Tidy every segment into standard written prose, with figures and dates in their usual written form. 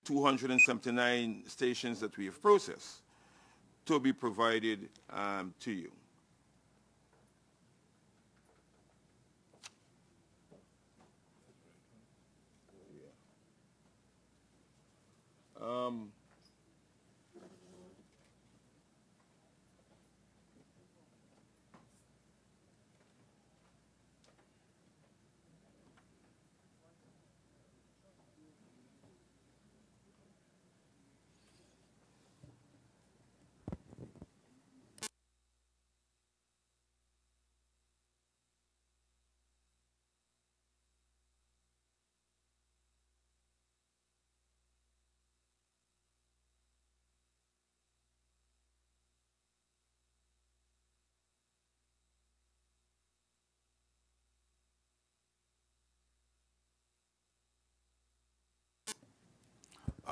279 stations that we have processed to be provided to you.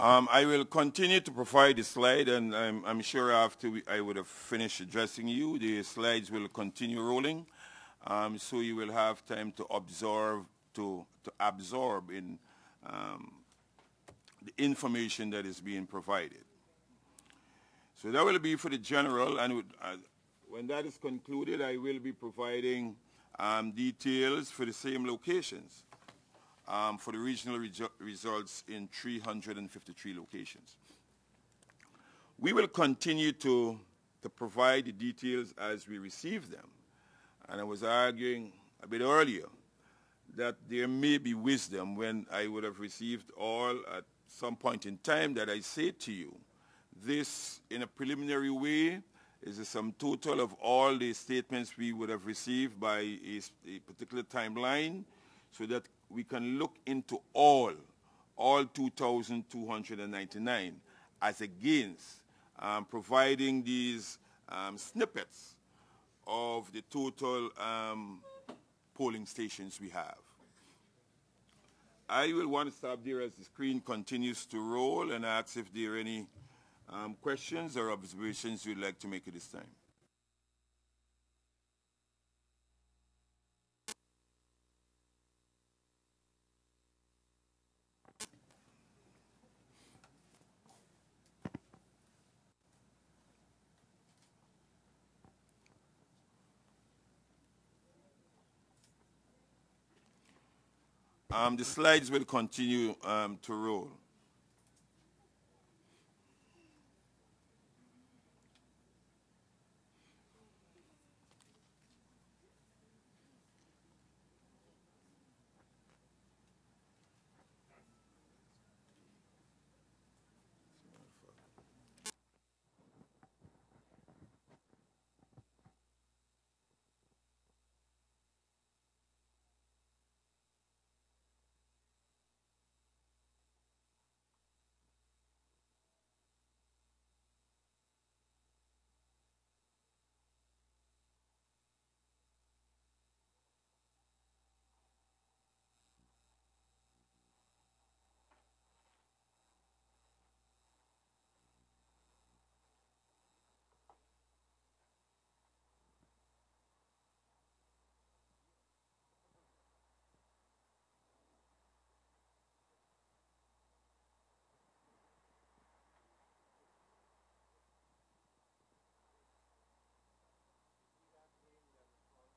I will continue to provide the slide, and I'm sure after I would have finished addressing you, the slides will continue rolling, so you will have time to absorb in the information that is being provided. So that will be for the general, and when that is concluded, I will be providing details for the same locations. For the regional results in 353 locations. We will continue to provide the details as we receive them. And I was arguing a bit earlier that there may be wisdom when I would have received all at some point in time that I say to you, this in a preliminary way is a sum total of all the statements we would have received by a particular timeline, so that we can look into all 2,299 as against providing these snippets of the total polling stations we have. I will want to stop there as the screen continues to roll and ask if there are any questions or observations you'd like to make at this time. The slides will continue to roll.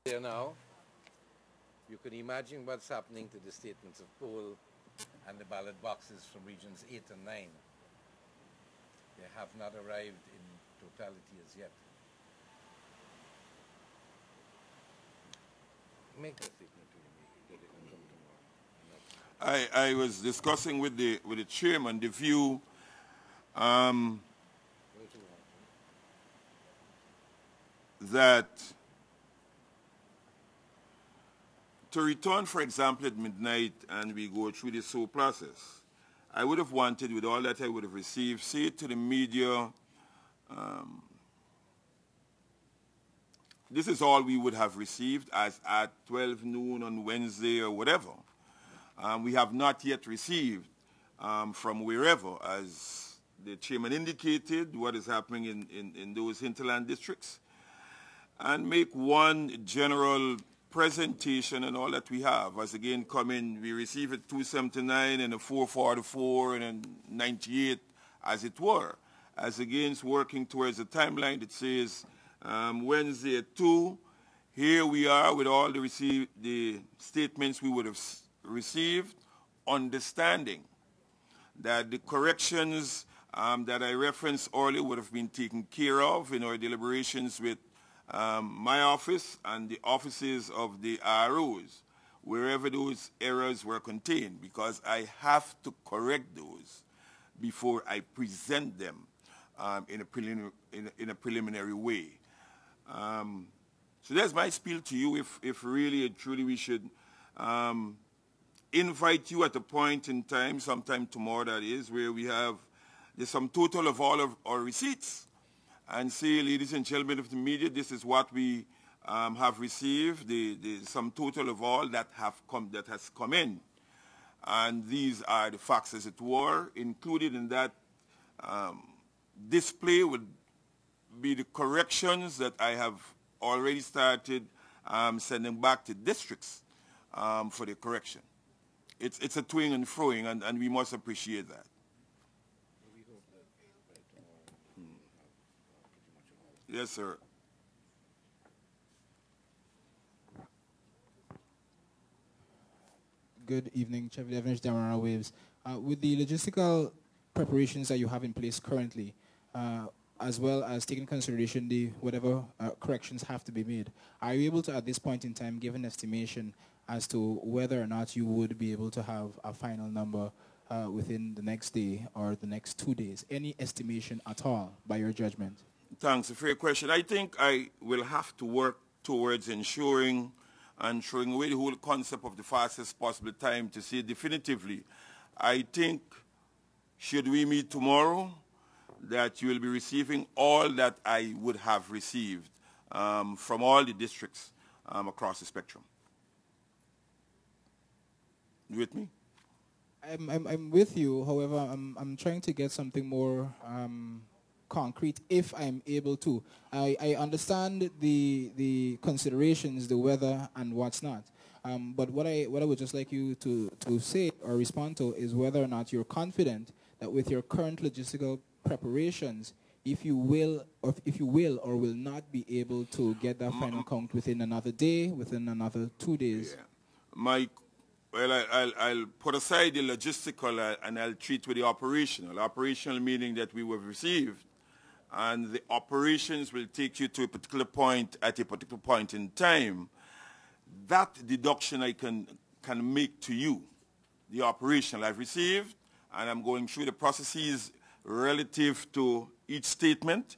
There now, you can imagine what's happening to the statements of poll and the ballot boxes from regions 8 and 9. They have not arrived in totality as yet. Make that statement to you, that they can come tomorrow. I was discussing with the chairman the view that to return, for example, at midnight and we go through this whole process, I would have wanted, with all that I would have received, say to the media, this is all we would have received as at 12 noon on Wednesday or whatever. We have not yet received from wherever, as the chairman indicated, what is happening in those hinterland districts, and make one general presentation and all that we have as again coming, we receive it 279 and a 444 and a 98 as it were, as against working towards a timeline that says Wednesday at 2, here we are with all the statements we would have received, understanding that the corrections that I referenced earlier would have been taken care of in our deliberations with my office and the offices of the ROs, wherever those errors were contained, because I have to correct those before I present them in a preliminary way. So that's my spiel to you, if really and truly we should invite you at a point in time, sometime tomorrow that is, where we have the sum total of all of our receipts and say, ladies and gentlemen of the media, this is what we have received, the sum total of all that has come in. And these are the facts as it were. Included in that display would be the corrections that I have already started sending back to districts for the correction. It's a toing and froing, and we must appreciate that. Yes, sir. Good evening, Chevy Evans, Damara Waves. With the logistical preparations that you have in place currently, as well as taking into consideration the whatever corrections have to be made, are you able to, at this point in time, give an estimation as to whether or not you would be able to have a final number within the next day or the next 2 days? Any estimation at all by your judgment? Thanks, a fair question. I think I will have to work towards ensuring and throwing away the whole concept of the fastest possible time to say definitively, I think, should we meet tomorrow, that you will be receiving all that I would have received from all the districts across the spectrum. You with me? I'm with you. However, I'm trying to get something more concrete, if I'm able to. I understand the considerations, the weather, and what's not. But what I would just like you to say or respond to is whether or not you're confident that with your current logistical preparations, if you will or will not be able to get that final count within another day, within another 2 days. Yeah. I'll put aside the logistical and I'll treat with the operational. Operational meaning that we have received, and the operations will take you to a particular point at a particular point in time. That deduction I can make to you. The operational I've received, and I'm going through the processes relative to each statement.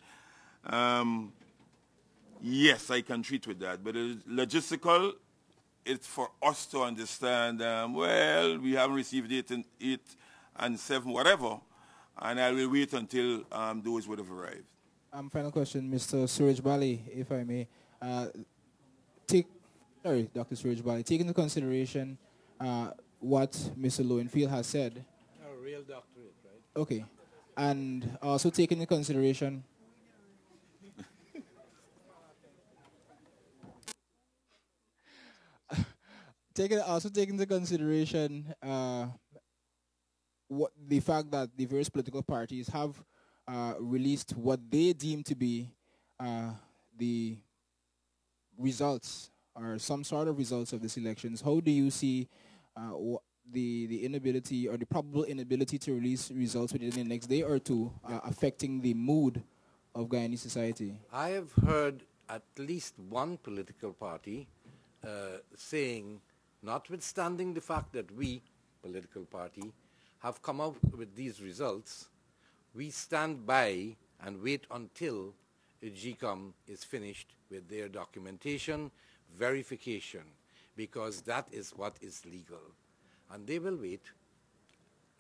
Yes, I can treat with that. But the logistical, it's for us to understand, well, we haven't received 8 and 7, whatever, and I will wait until those would have arrived. Final question, Mr. Suraj Bali, if I may. Dr. Suraj Bali, take into consideration what Mr. Lowenfield has said. A real doctorate, right? Okay. And also take into consideration take into consideration what the fact that the various political parties have released what they deem to be the results or some sort of results of these elections. How do you see the inability or the probable inability to release results within the next day or two affecting the mood of Guyanese society? I have heard at least one political party saying, notwithstanding the fact that we, political party, have come out with these results, we stand by and wait until GECOM is finished with their documentation, verification, because that is what is legal. And they will wait,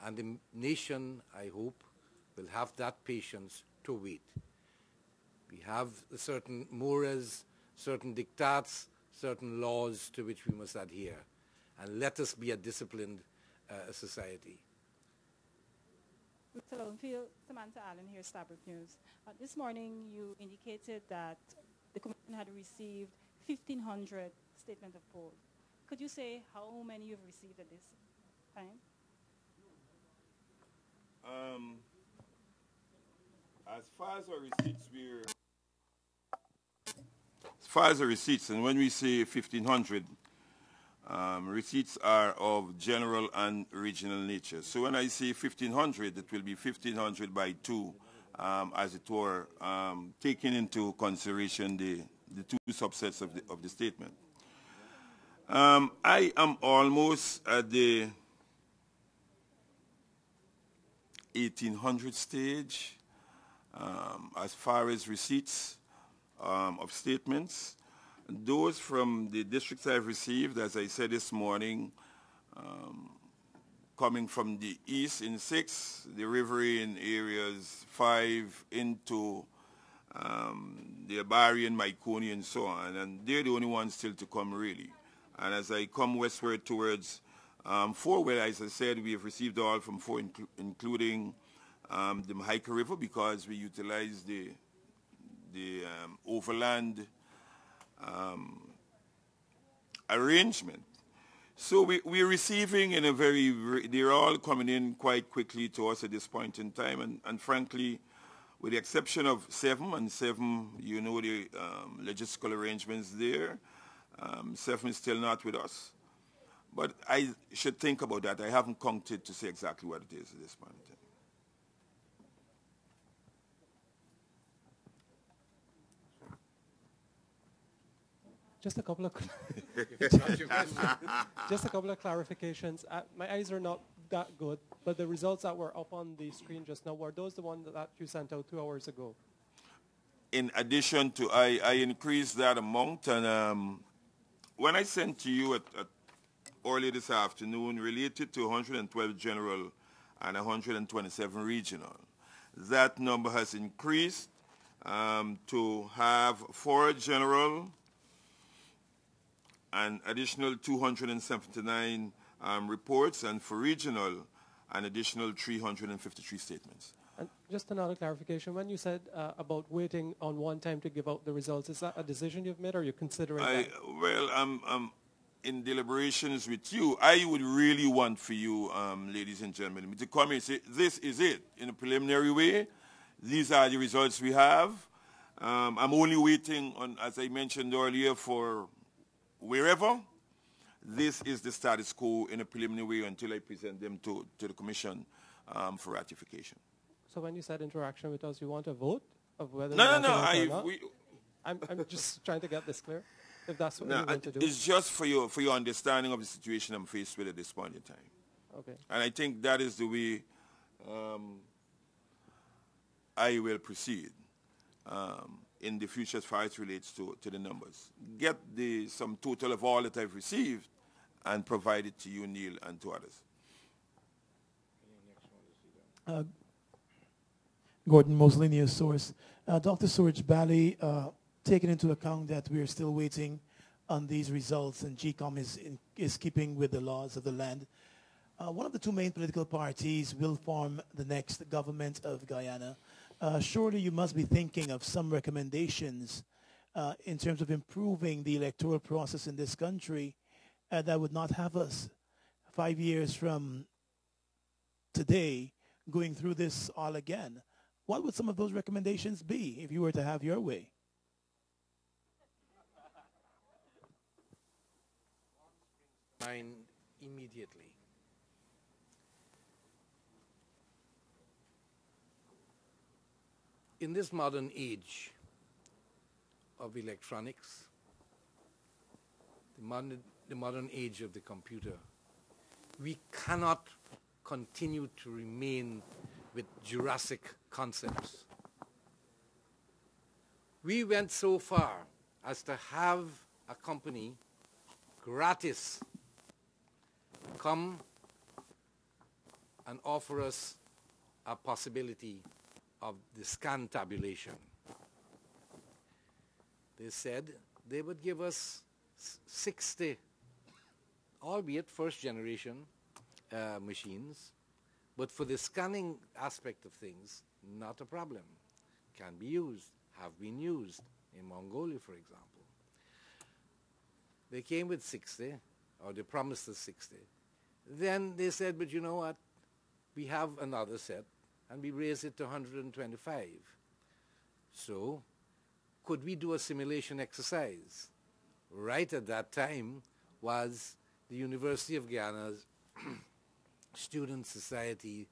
and the nation, I hope, will have that patience to wait. We have certain mores, certain diktats, certain laws to which we must adhere, and let us be a disciplined society. Mr. Lowenfield, Samantha Allen here, Starbuck News. This morning you indicated that the Commission had received 1,500 statement of poll. Could you say how many you've received at this time? As far as our receipts, as far as the receipts, and when we say 1,500, receipts are of general and regional nature. So when I say 1,500, it will be 1,500 by 2, as it were, taking into consideration the two subsets of the statement. I am almost at the 1,800 stage as far as receipts of statements. Those from the districts I've received, as I said this morning, coming from the east in 6, the riverine areas 5, into the Abarian, Myconi, and so on. And they're the only ones still to come, really. And as I come westward towards 4, where, as I said, we have received all from 4, including the Mahaica River, because we utilize the overland arrangement. So we're receiving in a they're all coming in quite quickly to us at this point in time, and frankly, with the exception of 7, and 7, you know the logistical arrangements there, 7 is still not with us. But I should think about that. I haven't counted to say exactly what it is at this point in time. Just a couple of just a couple of clarifications. My eyes are not that good, but the results that were up on the screen just now, were those the ones that you sent out 2 hours ago? In addition to, I increased that amount, and when I sent to you at early this afternoon, related to 112 general and 127 regional, that number has increased to have 4 general, an additional 279 reports, and for regional, an additional 353 statements. And just another clarification, when you said about waiting on one time to give out the results, is that a decision you've made, or are you considering that? Well, in deliberations with you, I would really want for you, ladies and gentlemen, to come and say, this is it, in a preliminary way. These are the results we have. I'm only waiting on, as I mentioned earlier, for wherever. This is the status quo in a preliminary way until I present them to the Commission for ratification. So when you said interaction with us, you want a vote of whether No, you want to vote or not. I'm just trying to get this clear, if that's what you want to do. It's just for your understanding of the situation I'm faced with at this point in time. Okay. And I think that is the way I will proceed in the future as far as it relates to the numbers. Get the sum total of all that I've received and provide it to you, Neil, and to others. Gordon Mosley, News Source. Dr. Suraj Bali, taking into account that we are still waiting on these results and GECOM is keeping with the laws of the land, one of the 2 main political parties will form the next government of Guyana. Surely you must be thinking of some recommendations in terms of improving the electoral process in this country that would not have us 5 years from today going through this all again. What would some of those recommendations be if you were to have your way? Mind immediately. In this modern age of electronics, the modern age of the computer, we cannot continue to remain with Jurassic concepts. We went so far as to have a company gratis come and offer us a possibility of the scan tabulation. They said they would give us 60, albeit first generation machines, but for the scanning aspect of things, not a problem. Can be used, have been used in Mongolia, for example. They came with 60, or they promised us 60. Then they said, but you know what? We have another set, and we raised it to 125. So, could we do a simulation exercise? Right at that time was the University of Ghana's Student Society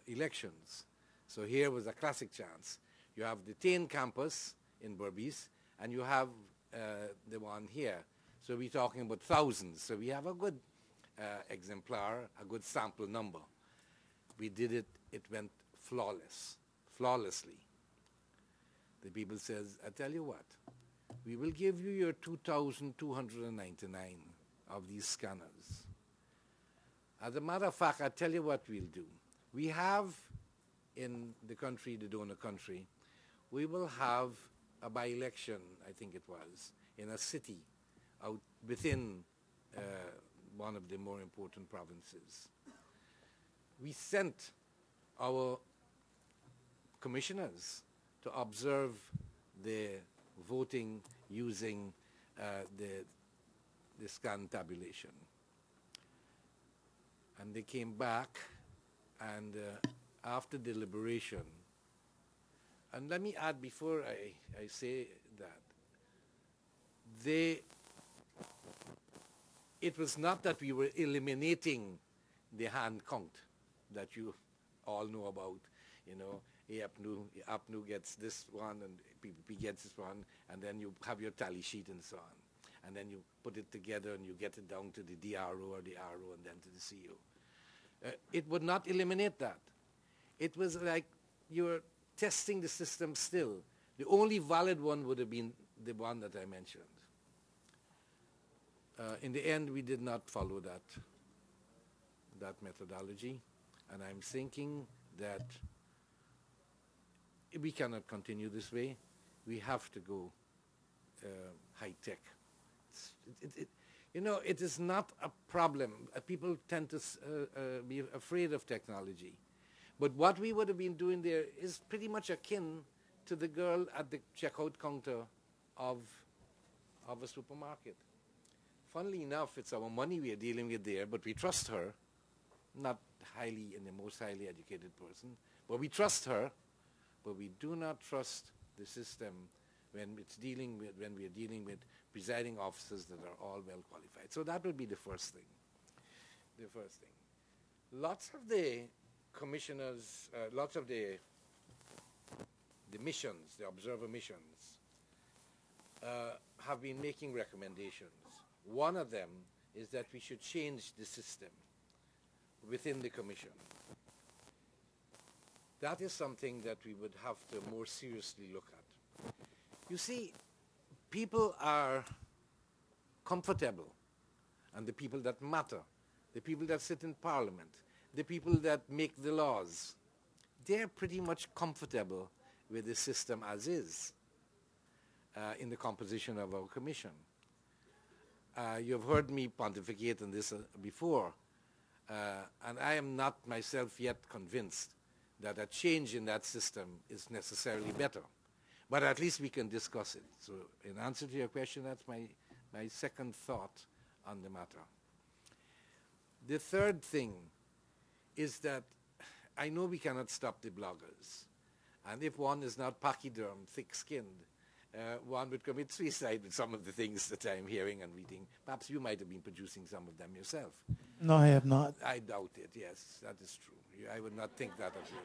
elections. So here was a classic chance. You have the Tain campus in Berbice, and you have the one here. So we're talking about thousands. So we have a good exemplar, a good sample number. We did it, it went flawlessly. The people says, I tell you what, we will give you your 2,299 of these scanners. As a matter of fact, I tell you what we'll do. We have in the country, the donor country, we will have a by-election, I think it was, in a city out within one of the more important provinces. We sent our commissioners to observe the voting using the scan tabulation. And they came back, and after deliberation, and let me add before I say that, it was not that we were eliminating the hand count that you all know about, you know, APNU gets this one and PPP gets this one, and then you have your tally sheet and so on. And then you put it together and you get it down to the DRO or the RO and then to the CO. It would not eliminate that. It was like you were testing the system still. The only valid one would have been the one that I mentioned. In the end, we did not follow that methodology, and I'm thinking that we cannot continue this way. We have to go high tech. You know, it is not a problem. People tend to be afraid of technology. But what we would have been doing there is pretty much akin to the girl at the checkout counter of a supermarket. Funnily enough, it's our money we are dealing with there, but we trust her. Not highly in the most highly educated person, but we trust her, but we do not trust the system when we are dealing with presiding officers that are all well qualified. So that would be the first thing. The first thing. Lots of the commissioners, lots of the missions, the observer missions, have been making recommendations. One of them is that we should change the system within the commission. That is something that we would have to more seriously look at. You see, people are comfortable, and the people that matter, the people that sit in parliament, the people that make the laws, they're pretty much comfortable with the system as is in the composition of our commission. You've heard me pontificate on this before, and I am not myself yet convinced that a change in that system is necessarily better. But at least we can discuss it. So in answer to your question, that's my second thought on the matter. The third thing is that I know we cannot stop the bloggers. And if one is not pachyderm, thick-skinned, one would commit suicide with some of the things that I'm hearing and reading. Perhaps you might have been producing some of them yourself. No, I have not. I doubt it, yes, that is true. I would not think that of you.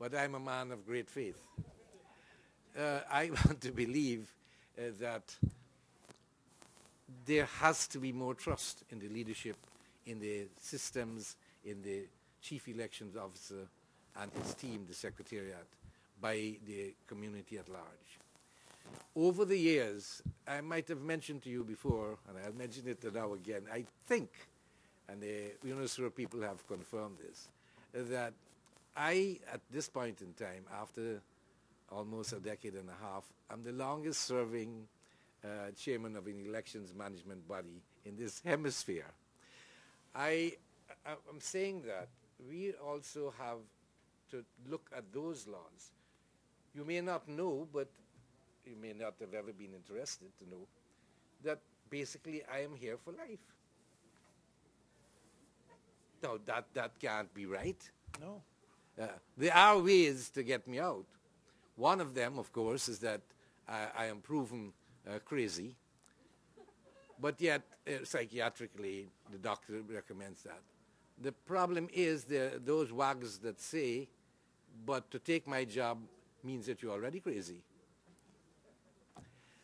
But I'm a man of great faith. I want to believe that there has to be more trust in the leadership, in the systems, in the chief elections officer and his team, the secretariat, by the community at large. Over the years, I might have mentioned to you before, and I'll mention it now again, I think, and the UNOSUR people have confirmed this, that I, at this point in time, after almost a decade and a half, I'm the longest serving chairman of an elections management body in this hemisphere. I'm saying that we also have to look at those laws. You may not know, but you may not have ever been interested to know, that basically I am here for life. No, that can't be right. No. There are ways to get me out. One of them, of course, is that I am proven crazy, but yet psychiatrically the doctor recommends that. The problem is those wags that say, but to take my job means that you're already crazy.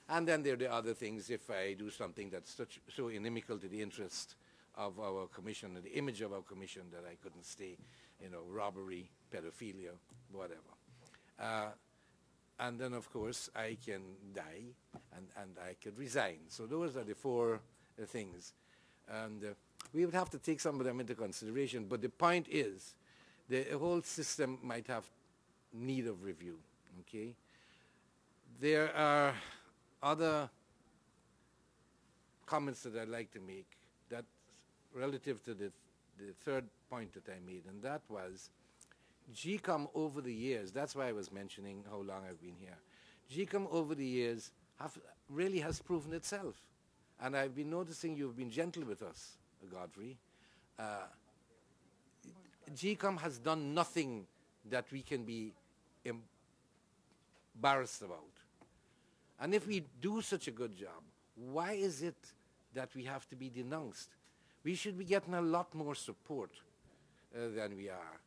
And then there are the other things. If I do something that's so inimical to the interest of our commission and the image of our commission that I couldn't stay, robbery, pedophilia, whatever. And then, of course, I can die and I could resign. So those are the four things. And we would have to take some of them into consideration. But the point is, the whole system might have need of review, okay? There are other comments that I'd like to make that relative to the third point that I made, and that was GECOM over the years, that's why I was mentioning how long I've been here. GECOM over the years really has proven itself. And I've been noticing you've been gentle with us, Godfrey. GECOM has done nothing that we can be embarrassed about. And if we do such a good job, why is it that we have to be denounced? We should be getting a lot more support than we are.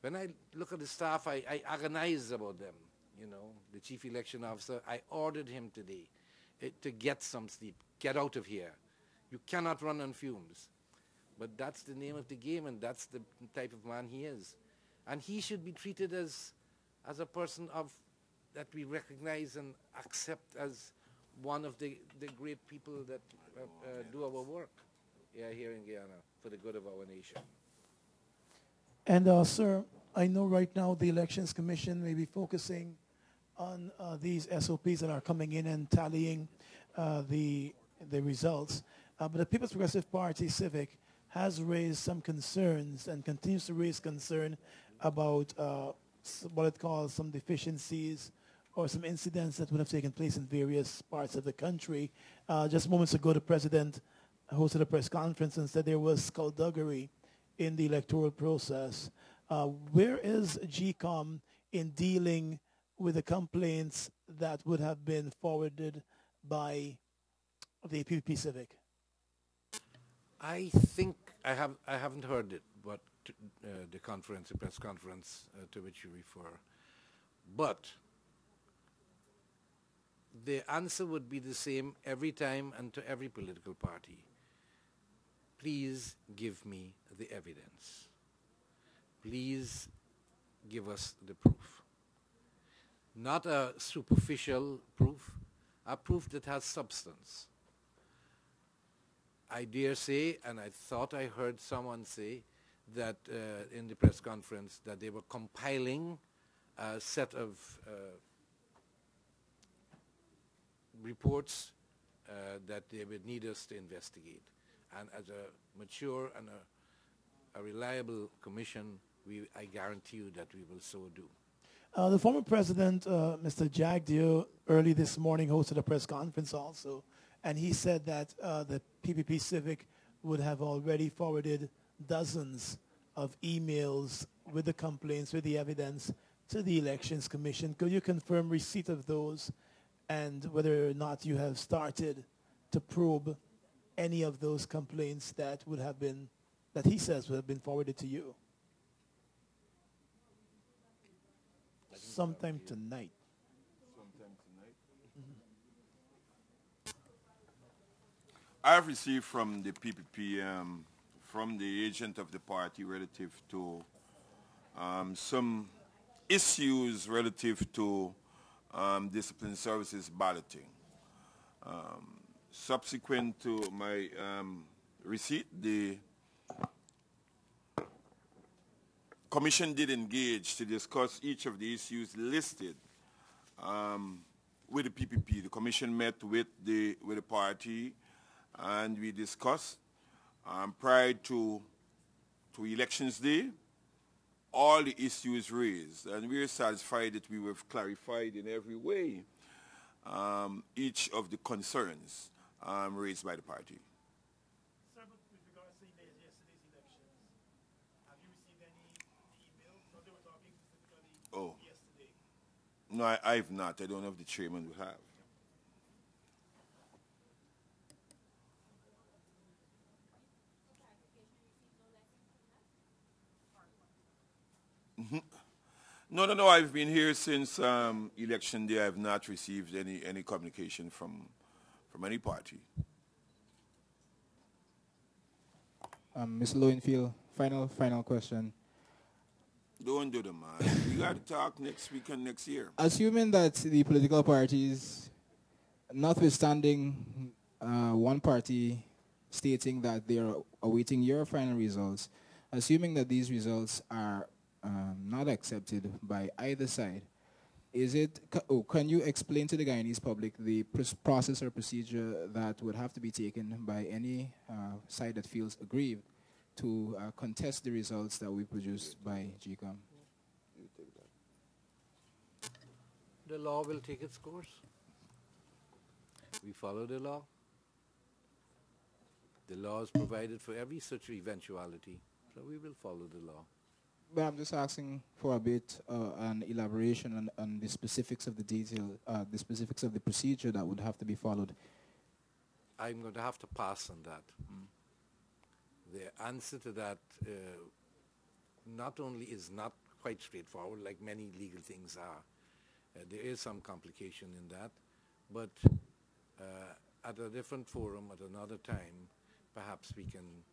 When I look at the staff, I agonize about them. The chief election officer, I ordered him today to get some sleep. Get out of here. You cannot run on fumes. But that's the name of the game, and that's the type of man he is. And he should be treated as a person that we recognize and accept as one of the great people that do our work here in Guyana for the good of our nation. And, sir, I know right now the Elections Commission may be focusing on these SOPs that are coming in and tallying the results. But the People's Progressive Party, Civic, has raised some concerns and continues to raise concern about what it calls some deficiencies or some incidents that would have taken place in various parts of the country. Just moments ago, the president hosted a press conference and said there was skullduggery in the electoral process. Where is GECOM in dealing with the complaints that would have been forwarded by the PPP Civic? I think I haven't heard it, but the press conference to which you refer. But the answer would be the same every time and to every political party. Please give me the evidence. Please give us the proof. Not a superficial proof, a proof that has substance. I dare say, and I thought I heard someone say that in the press conference that they were compiling a set of reports that they would need us to investigate. And as a mature and a reliable commission, I guarantee you that we will so do. The former president, Mr. Jagdeo, early this morning hosted a press conference also, and he said that the PPP Civic would have already forwarded dozens of emails with the complaints, with the evidence to the Elections Commission. Could you confirm receipt of those and whether or not you have started to probe any of those complaints that would have been, that he says would have been forwarded to you? Sometime tonight. Sometime tonight. I've received from the PPP, from the agent of the party relative to some issues relative to discipline services balloting. Subsequent to my receipt, the Commission did engage to discuss each of the issues listed with the PPP. The Commission met with the party and we discussed prior to Elections Day all the issues raised, and we are satisfied that we have clarified in every way each of the concerns. raised by the party. Sir, but with regards to yesterday's elections, have you received any emails? No, they were talking specifically yesterday. No, I have not. I don't know if the chairman would have. No. I've been here since election day. I have not received any communication from any party. Mr. Lowenfield, final question. Don't do the man. We got to talk next week and next year. Assuming that the political parties, notwithstanding one party stating that they are awaiting your final results, assuming that these results are not accepted by either side, can you explain to the Guyanese public the process or procedure that would have to be taken by any side that feels aggrieved to contest the results that we produced by GECOM? The law will take its course. We follow the law. The law is provided for every such eventuality, so we will follow the law. But I'm just asking for a bit an elaboration on the specifics of the detail, the specifics of the procedure that would have to be followed. I'm going to have to pass on that. The answer to that not only is not quite straightforward, like many legal things are. There is some complication in that, but at a different forum, at another time, perhaps we can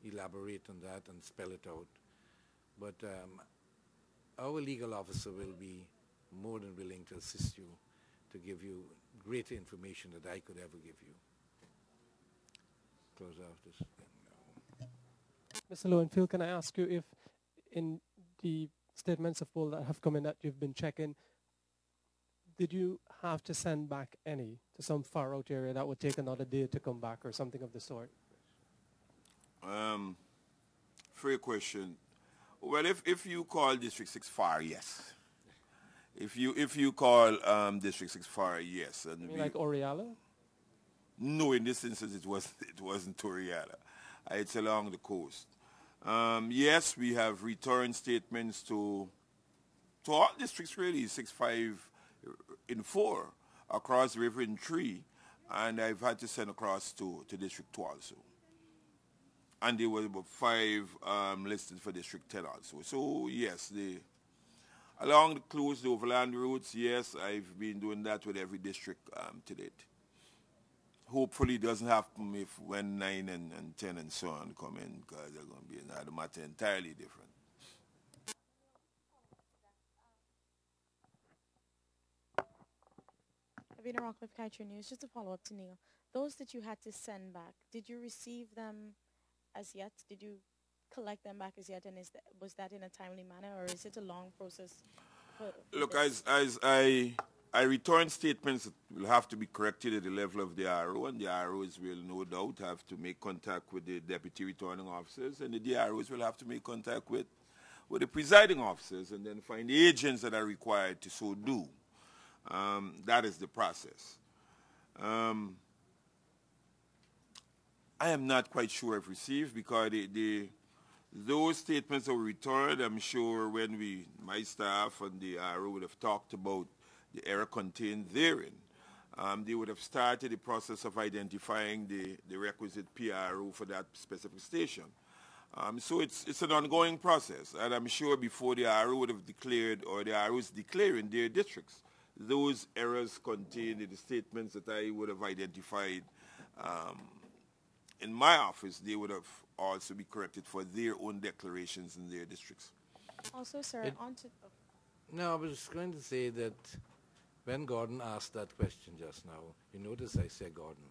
elaborate on that and spell it out. But our legal officer will be more than willing to assist you, to give you greater information that I could ever give you. Close out this. Mr. Lowenfield, can I ask you if in the statements of poll that have come in that you've been checking, did you have to send back any to some far out area that would take another day to come back or something of the sort? Fair question. Well, if you call District 6 far, yes. If you call District 6 far, yes. And you mean like Oriala? No, in this instance it wasn't Oriala. It's along the coast. Yes, we have returned statements to all districts really, 6, 5, in 4 across the river in 3, and I've had to send across to District 2 also. And there were about 5 listed for District 10 also. So yes, along the close, the overland routes, yes, I've been doing that with every district to date. Hopefully it doesn't happen when 9 and 10 and so on come in, because they're going to be another matter entirely different. Avina Rockcliffe, Kaiser News. Just to follow up to Neil, those that you had to send back, did you receive them as yet? Did you collect them back as yet, and was that in a timely manner, or is it a long process? Look, as I return statements that will have to be corrected at the level of the RO, and the ROs will no doubt have to make contact with the deputy returning officers, and the DROs will have to make contact with the presiding officers, and then find the agents that are required to so do. That is the process. I am not quite sure I've received, because those statements that were returned, I'm sure when my staff and the RO would have talked about the error contained therein, they would have started the process of identifying the requisite PRO for that specific station. So it's an ongoing process, and I'm sure before the RO would have declared, or the ROs declaring their districts, those errors contained in the statements that I would have identified in my office, they would have also be corrected for their own declarations in their districts. Also, sir, No, I was going to say that when Gordon asked that question just now, you notice I said Gordon,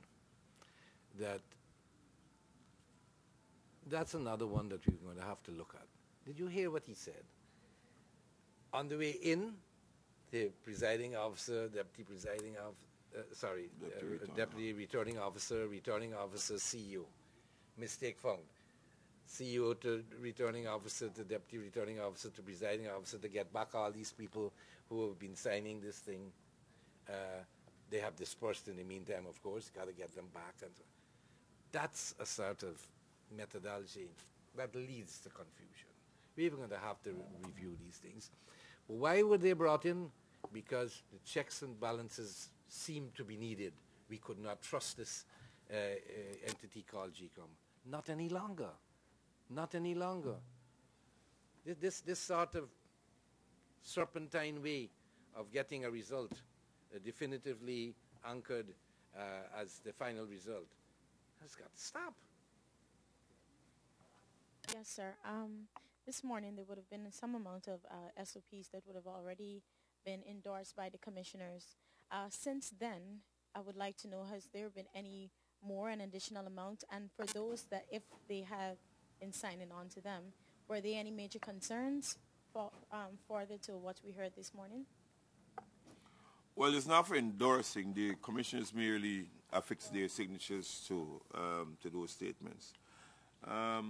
that's another one that we're going to have to look at. Did you hear what he said? On the way in, the presiding officer, deputy returning officer, CEO. Mistake found. CEO to returning officer to deputy returning officer to presiding officer to get back all these people who have been signing this thing. They have dispersed in the meantime, of course. Got to get them back. And so that's a sort of methodology that leads to confusion. We're even going to have to review these things. But why were they brought in? Because the checks and balances seem to be needed. We could not trust this entity called GECOM. Not any longer. Not any longer. This sort of serpentine way of getting a result definitively anchored as the final result has got to stop. Yes, sir. This morning there would have been some amount of SOPs that would have already been endorsed by the commissioners. Since then, I would like to know, has there been any more, an additional amount? And for those that, if they have been signing on to them, were there any major concerns further to what we heard this morning? Well, it's not for endorsing. The commissioners merely affix their signatures to those statements. I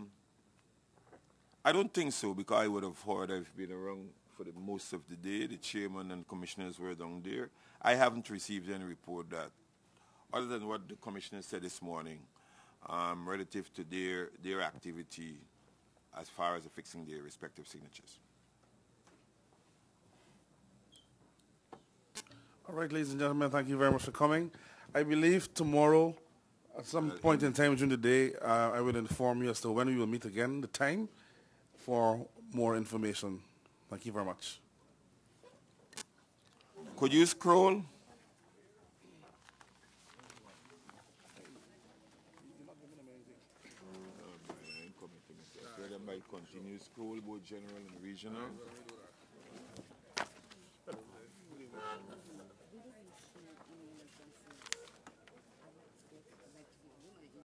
don't think so, because I would have heard I've been around for the most of the day. The chairman and commissioners were down there. I haven't received any report that, other than what the commissioners said this morning, relative to their activity as far as affixing their respective signatures. All right, ladies and gentlemen, thank you very much for coming. I believe tomorrow, at some point in time during the day, I will inform you as to when we will meet again, the time, for more information. Thank you very much. Could you scroll? Whether by continuous scroll, both general and regional.